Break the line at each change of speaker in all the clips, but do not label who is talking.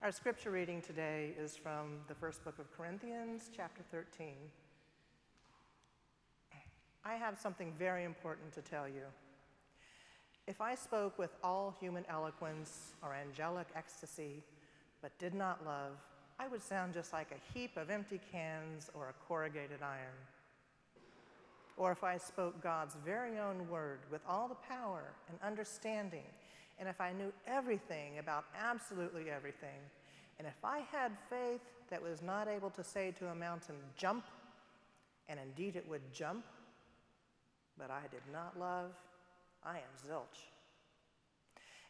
Our scripture reading today is from the first book of Corinthians, chapter 13. I have something very important to tell you. If I spoke with all human eloquence or angelic ecstasy, but did not love, I would sound just like a heap of empty cans or a corrugated iron. Or if I spoke God's very own word with all the power and understanding, and if I knew everything about absolutely everything, and if I had faith that was not able to say to a mountain, jump, and indeed it would jump, but I did not love, I am zilch.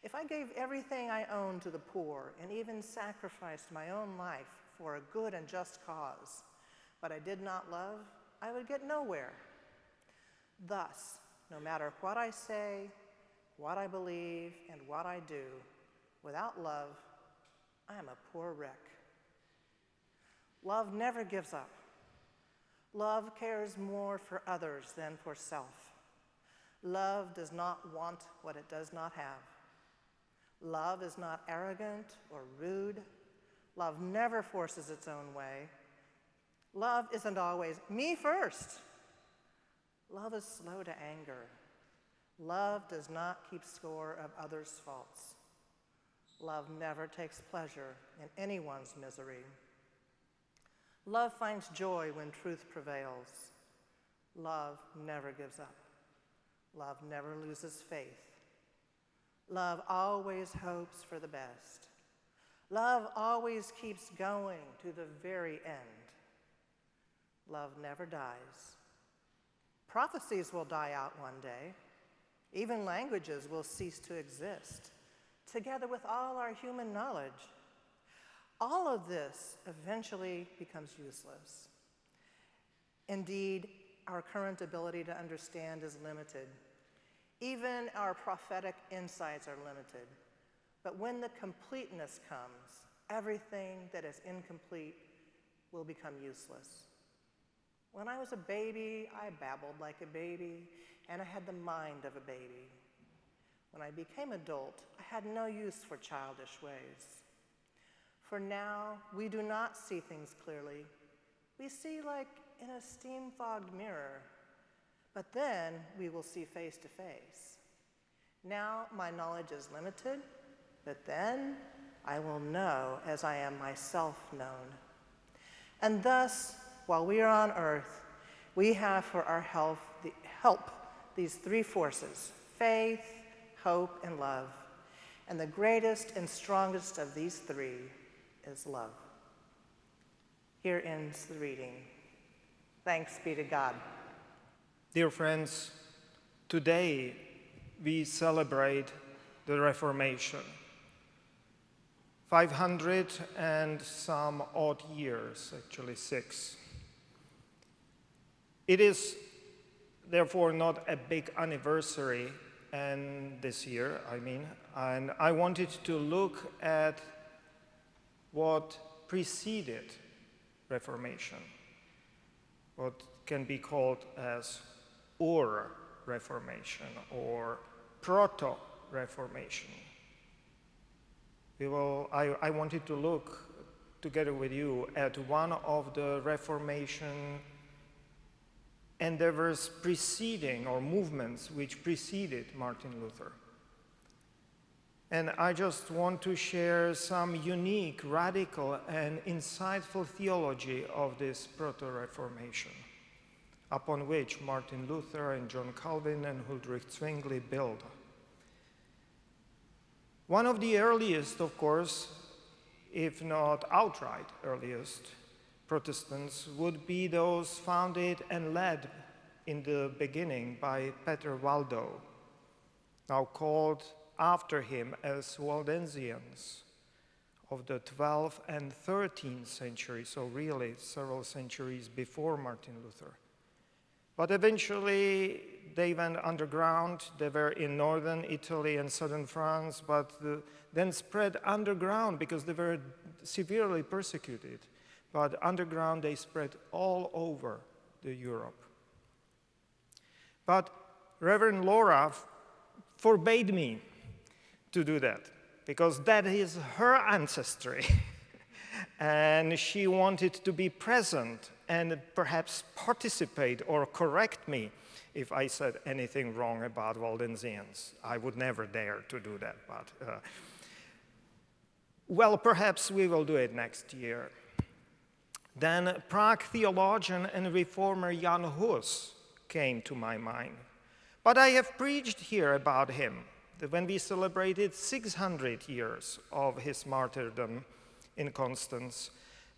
If I gave everything I owned to the poor and even sacrificed my own life for a good and just cause, but I did not love, I would get nowhere. Thus, no matter what I say, what I believe, and what I do, without love, I am a poor wreck. Love never gives up. Love cares more for others than for self. Love does not want what it does not have. Love is not arrogant or rude. Love never forces its own way. Love isn't always me first. Love is slow to anger. Love does not keep score of others' faults. Love never takes pleasure in anyone's misery. Love finds joy when truth prevails. Love never gives up. Love never loses faith. Love always hopes for the best. Love always keeps going to the very end. Love never dies. Prophecies will die out one day. Even languages will cease to exist, together with all our human knowledge. All of this eventually becomes useless. Indeed, our current ability to understand is limited. Even our prophetic insights are limited. But when the completeness comes, everything that is incomplete will become useless. When I was a baby, I babbled like a baby, and I had the mind of a baby. When I became adult, I had no use for childish ways. For now, we do not see things clearly. We see like in a steam-fogged mirror, but then we will see face to face. Now my knowledge is limited, but then I will know as I am myself known. And thus, while we are on earth, we have for our help these three forces: faith, hope, and love. And the greatest and strongest of these three is love. Here ends the reading. Thanks be to God.
Dear friends, today we celebrate the Reformation. 500 and some odd years, actually 6. It is therefore not a big anniversary this year, and I wanted to look at what preceded Reformation, what can be called as Ur-Reformation or Proto-Reformation. I wanted to look together with you at one of the Reformation endeavors preceding, or movements which preceded Martin Luther. And I just want to share some unique, radical, and insightful theology of this Proto-Reformation, upon which Martin Luther and John Calvin and Huldrych Zwingli build. One of the earliest, of course, if not outright earliest, Protestants would be those founded and led in the beginning by Peter Waldo, now called after him as Waldensians of the 12th and 13th century, so really several centuries before Martin Luther. But eventually they went underground. They were in northern Italy and southern France, but then spread underground because they were severely persecuted. But underground they spread all over Europe. But Reverend Laura forbade me to do that, because that is her ancestry. And she wanted to be present and perhaps participate or correct me if I said anything wrong about Waldensians. I would never dare to do that, but well, perhaps we will do it next year. Then Prague theologian and reformer Jan Hus came to my mind. But I have preached here about him when we celebrated 600 years of his martyrdom in Constance,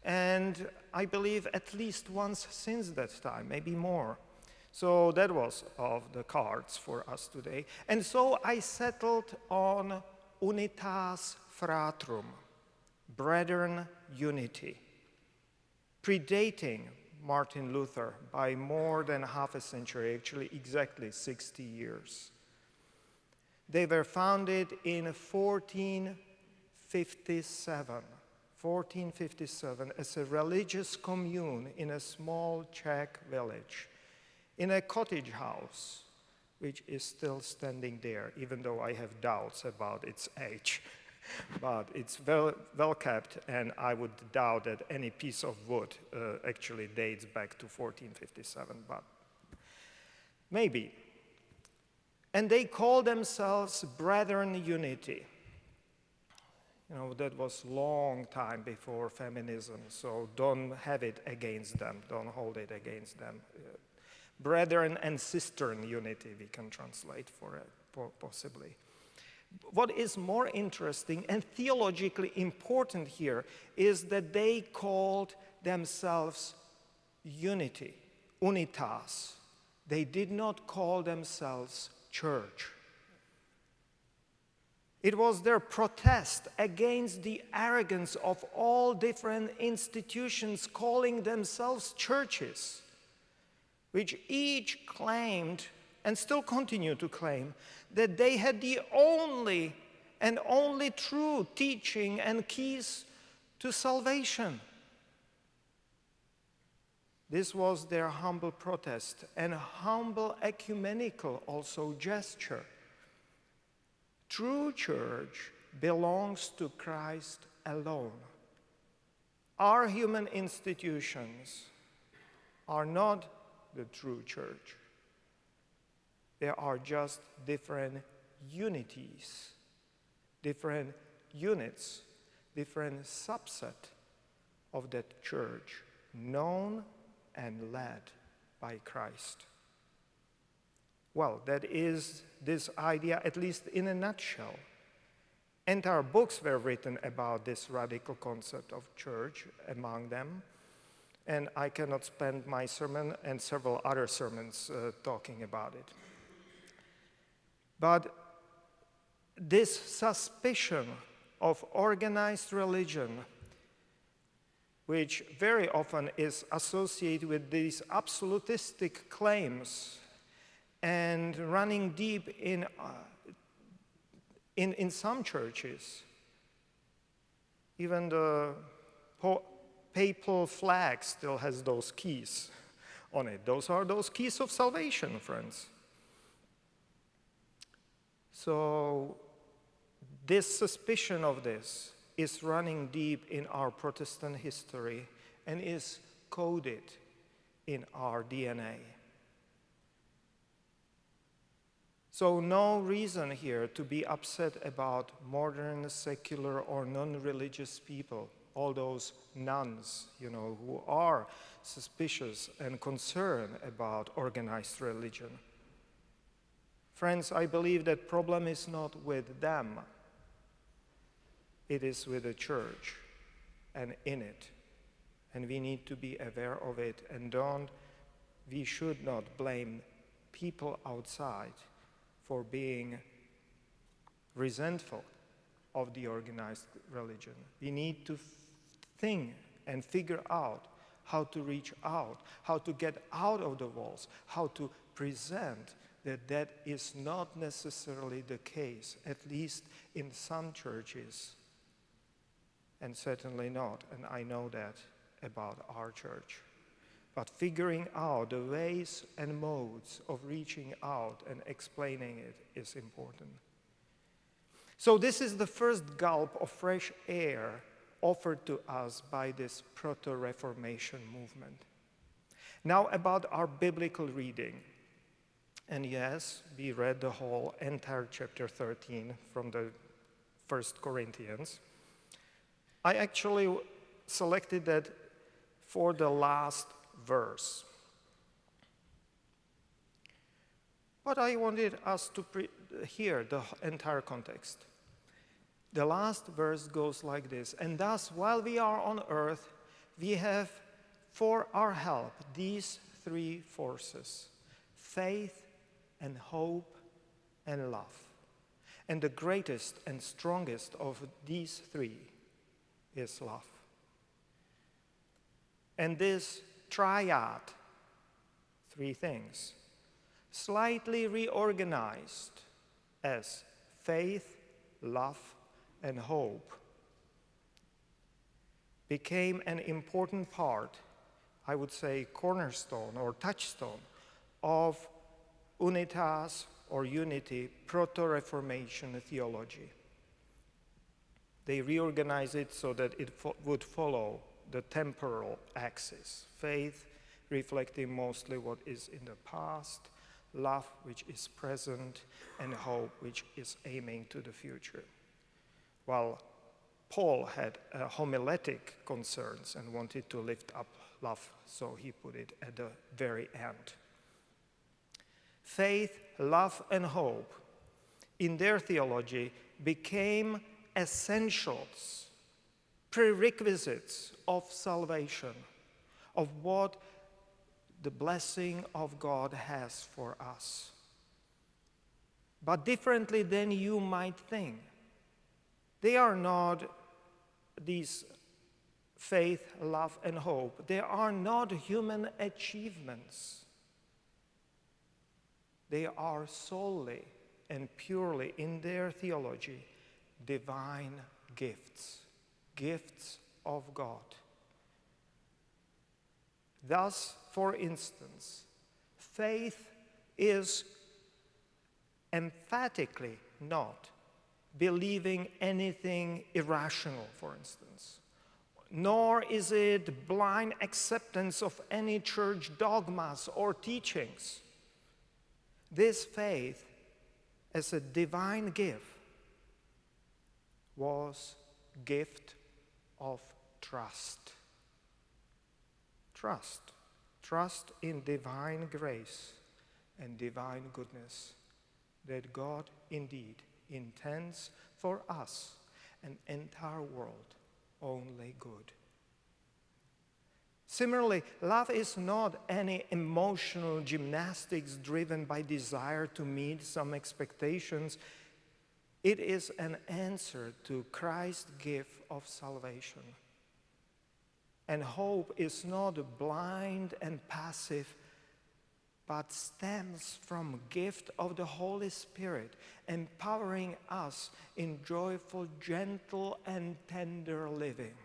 and I believe at least once since that time, maybe more. So that was off the cards for us today. And so I settled on Unitas Fratrum, Brethren Unity, predating Martin Luther by more than half a century, actually exactly 60 years. They were founded in 1457 as a religious commune in a small Czech village, in a cottage house, which is still standing there, even though I have doubts about its age. But it's well kept, and I would doubt that any piece of wood actually dates back to 1457, but maybe. And they call themselves Brethren Unity. You know, that was a long time before feminism, so don't have it against them, don't hold it against them. Brethren and Sistern Unity, we can translate for it, possibly. What is more interesting and theologically important here is that they called themselves unity, unitas. They did not call themselves church. It was their protest against the arrogance of all different institutions calling themselves churches, which each claimed and still continue to claim that they had the only and only true teaching and keys to salvation. This was their humble protest and humble ecumenical also gesture. True church belongs to Christ alone. Our human institutions are not the true church. There are just different unities, different units, different subset of that church, known and led by Christ. Well, that is this idea, at least in a nutshell. Entire books were written about this radical concept of church among them, and I cannot spend my sermon and several other sermons talking about it. But this suspicion of organized religion, which very often is associated with these absolutistic claims and running deep in some churches, even the papal flag still has those keys on it. Those are those keys of salvation, friends. So this suspicion of this is running deep in our Protestant history and is coded in our DNA. So no reason here to be upset about modern, secular, or non-religious people, all those nuns, who are suspicious and concerned about organized religion. Friends, I believe that problem is not with them. It is with the church and in it. And we need to be aware of it, and we should not blame people outside for being resentful of the organized religion. We need to think and figure out how to reach out, how to get out of the walls, how to present that is not necessarily the case, at least in some churches, and certainly not, and I know that about our church. But figuring out the ways and modes of reaching out and explaining it is important. So this is the first gulp of fresh air offered to us by this Proto-Reformation movement. Now about our biblical reading. And yes, we read the whole entire chapter 13 from the 1 Corinthians. I actually selected that for the last verse. But I wanted us to hear the entire context. The last verse goes like this: "And thus, while we are on earth, we have for our help these three forces: faith and hope and love. And the greatest and strongest of these three is love." And this triad, three things, slightly reorganized as faith, love, and hope, became an important part, I would say cornerstone or touchstone, of Unitas or unity Proto-Reformation theology. They reorganized it so that it would follow the temporal axis. Faith reflecting mostly what is in the past, love which is present, and hope which is aiming to the future. While Paul had homiletic concerns and wanted to lift up love, so he put it at the very end. Faith, love, and hope in their theology became essentials, prerequisites of salvation, of what the blessing of God has for us. But differently than you might think, they are not these faith, love, and hope. They are not human achievements. They are solely and purely, in their theology, divine gifts, gifts of God. Thus, for instance, faith is emphatically not believing anything irrational, for instance, nor is it blind acceptance of any church dogmas or teachings. This faith, as a divine gift, was gift of trust. Trust in divine grace and divine goodness, that God indeed intends for us, an entire world, only good. Similarly, love is not any emotional gymnastics driven by desire to meet some expectations. It is an answer to Christ's gift of salvation. And hope is not blind and passive, but stems from a gift of the Holy Spirit, empowering us in joyful, gentle, and tender living.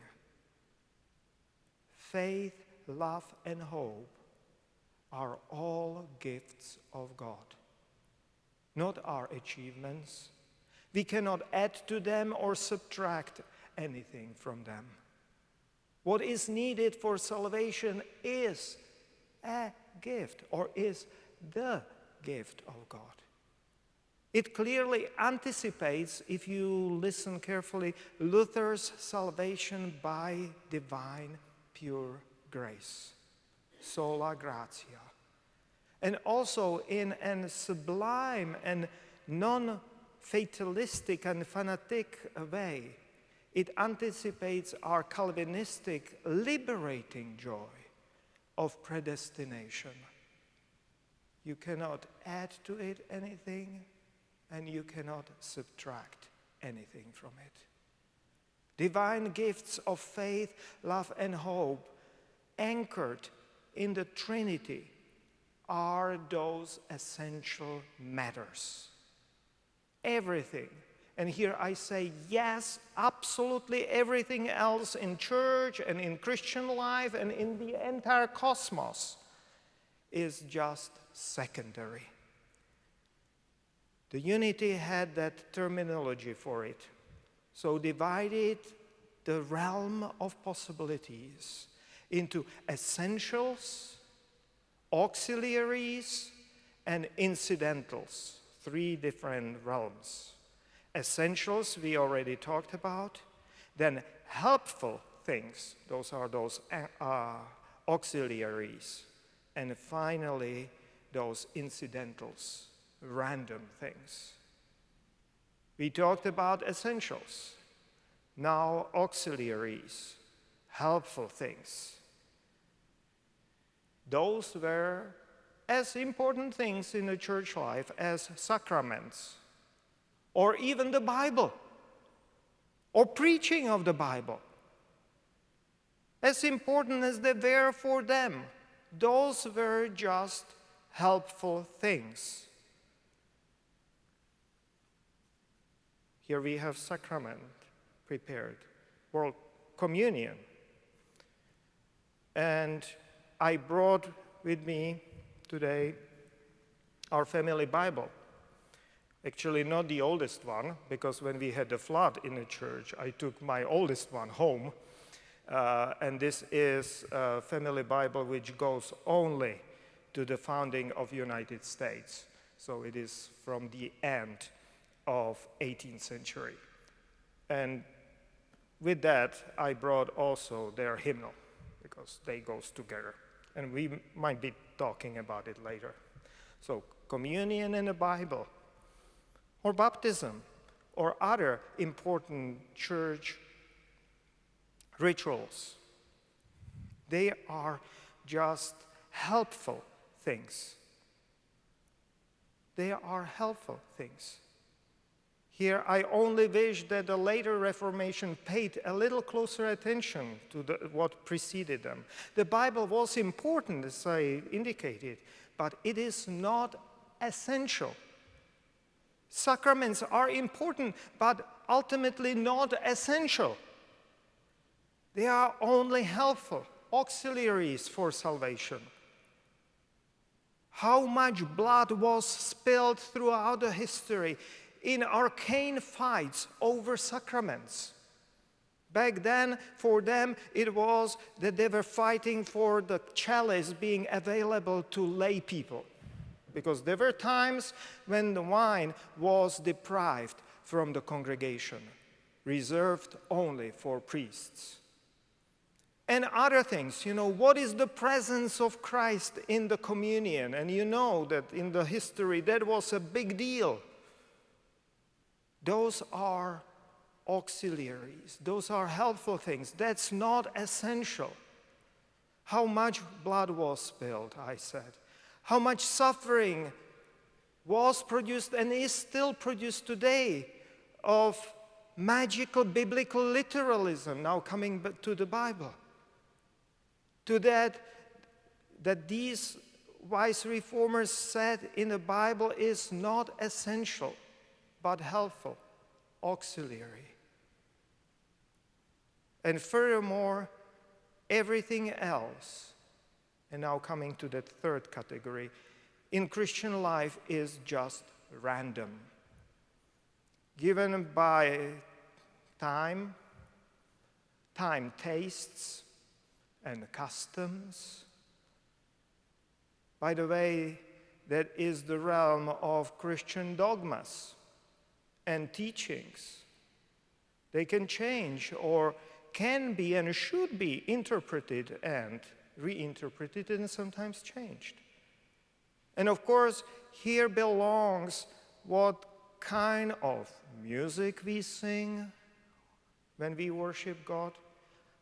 Faith, love, and hope are all gifts of God, not our achievements. We cannot add to them or subtract anything from them. What is needed for salvation is a gift, or is the gift of God. It clearly anticipates, if you listen carefully, Luther's salvation by divine pure grace, sola gratia. And also in a sublime and non-fatalistic and fanatic way, it anticipates our Calvinistic liberating joy of predestination. You cannot add to it anything, and you cannot subtract anything from it. Divine gifts of faith, love, and hope, anchored in the Trinity, are those essential matters. Everything, and here I say yes, absolutely everything else in church and in Christian life and in the entire cosmos is just secondary. The Unity had that terminology for it. So divided the realm of possibilities into essentials, auxiliaries, and incidentals, 3 different realms. Essentials we already talked about, then helpful things, those are those auxiliaries, and finally those incidentals, random things. We talked about essentials, now auxiliaries, helpful things. Those were as important things in the church life as sacraments, or even the Bible, or preaching of the Bible. As important as they were for them, those were just helpful things. Here we have sacrament prepared, or communion. And I brought with me today our family Bible. Actually, not the oldest one, because when we had the flood in the church, I took my oldest one home. And this is a family Bible which goes only to the founding of United States. So it is from the end of 18th century. And with that, I brought also their hymnal, because they goes together. And we might be talking about it later. So communion and the Bible, or baptism, or other important church rituals, they are just helpful things. They are helpful things. Here, I only wish that the later Reformation paid a little closer attention to what preceded them. The Bible was important, as I indicated, but it is not essential. Sacraments are important, but ultimately not essential. They are only helpful, auxiliaries for salvation. How much blood was spilled throughout the history in arcane fights over sacraments. Back then, for them, it was that they were fighting for the chalice being available to lay people, because there were times when the wine was deprived from the congregation, reserved only for priests. And other things, what is the presence of Christ in the communion? And you know that in the history that was a big deal. Those are auxiliaries. Those are helpful things. That's not essential. How much blood was spilled, I said. How much suffering was produced and is still produced today of magical biblical literalism, now coming back to the Bible. To that these wise reformers said in the Bible is not essential, but helpful, auxiliary. And furthermore, everything else, and now coming to that third category, in Christian life is just random. Given by time tastes, and customs. By the way, that is the realm of Christian dogmas and teachings. They can change or can be and should be interpreted and reinterpreted and sometimes changed. And of course, here belongs what kind of music we sing when we worship God,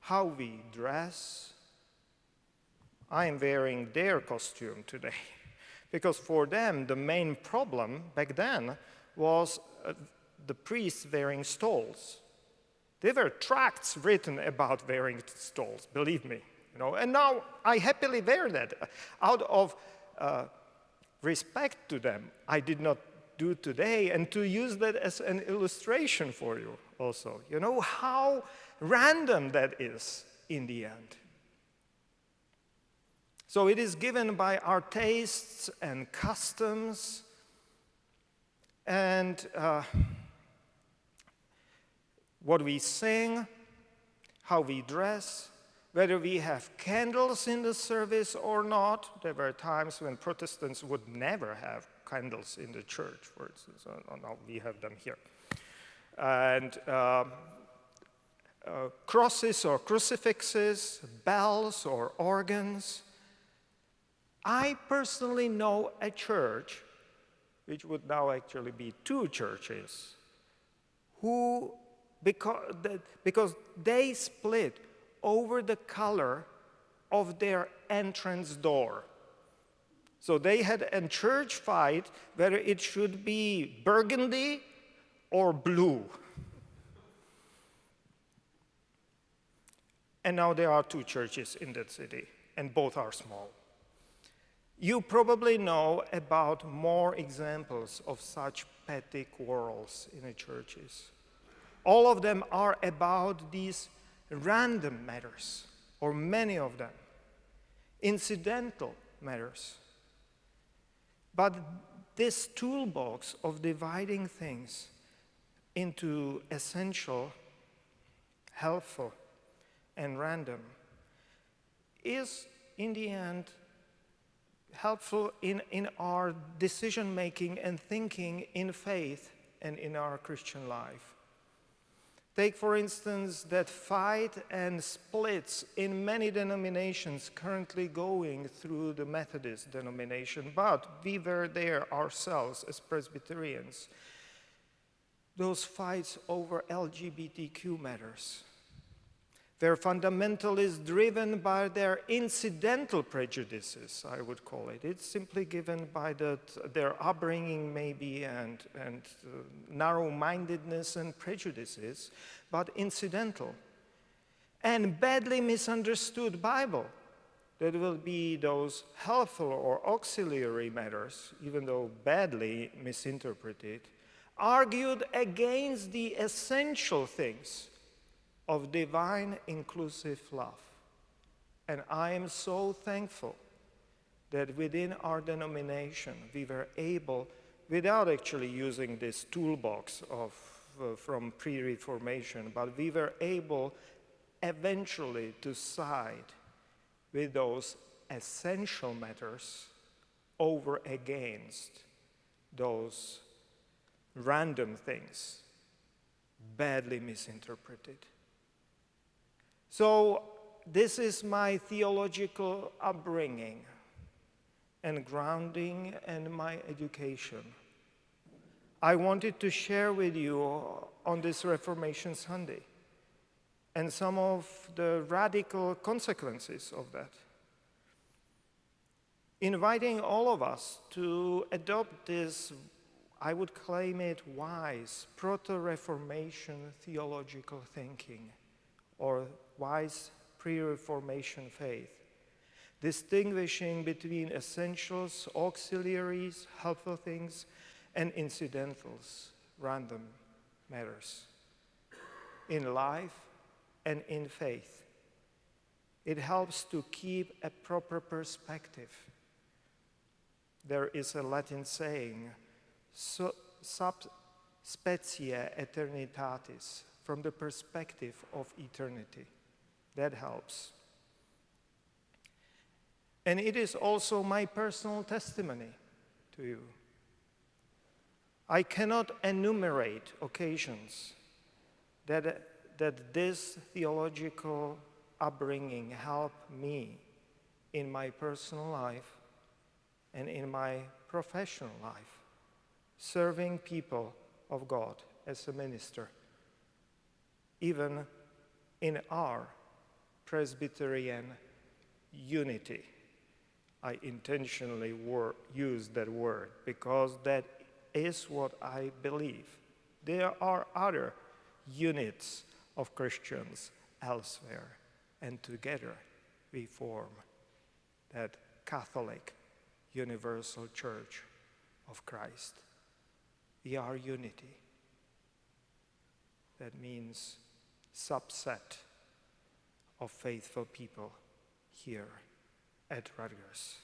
how we dress. I am wearing their costume today because for them the main problem back then was the priests wearing stoles. There were tracts written about wearing stoles, believe me. And now I happily wear that. Out of respect to them, I did not do today, and to use that as an illustration for you also. How random that is in the end. So it is given by our tastes and customs, And what we sing, how we dress, whether we have candles in the service or not. There were times when Protestants would never have candles in the church, for instance. Now we have them here. And crosses or crucifixes, bells or organs. I personally know a church, which would now actually be two churches, who, because they split over the color of their entrance door. So they had a church fight whether it should be burgundy or blue. And now there are two churches in that city, and both are small. You probably know about more examples of such petty quarrels in the churches. All of them are about these random matters, or many of them, incidental matters. But this toolbox of dividing things into essential, helpful, and random is, in the end, helpful in our decision-making and thinking in faith and in our Christian life. Take, for instance, that fight and splits in many denominations currently going through the Methodist denomination, but we were there ourselves as Presbyterians. Those fights over LGBTQ matters, where fundamental is driven by their incidental prejudices, I would call it. It's simply given by their upbringing maybe and narrow-mindedness and prejudices, but incidental. And badly misunderstood Bible. That will be those helpful or auxiliary matters, even though badly misinterpreted, argued against the essential things of divine inclusive love. And I am so thankful that within our denomination we were able, without actually using this toolbox from pre-Reformation, but we were able eventually to side with those essential matters over against those random things badly misinterpreted. So this is my theological upbringing and grounding and my education. I wanted to share with you on this Reformation Sunday and some of the radical consequences of that. Inviting all of us to adopt this, I would claim it, wise Proto-Reformation theological thinking, or wise pre-Reformation faith, distinguishing between essentials, auxiliaries, helpful things, and incidentals, random matters, in life and in faith. It helps to keep a proper perspective. There is a Latin saying, sub specie eternitatis, from the perspective of eternity. That helps. And it is also my personal testimony to you. I cannot enumerate occasions that this theological upbringing helped me in my personal life and in my professional life, serving people of God as a minister. Even in our Presbyterian unity. I intentionally use that word because that is what I believe. There are other units of Christians elsewhere, and together we form that Catholic Universal Church of Christ. We are unity. That means subset of faithful people here at Rutgers.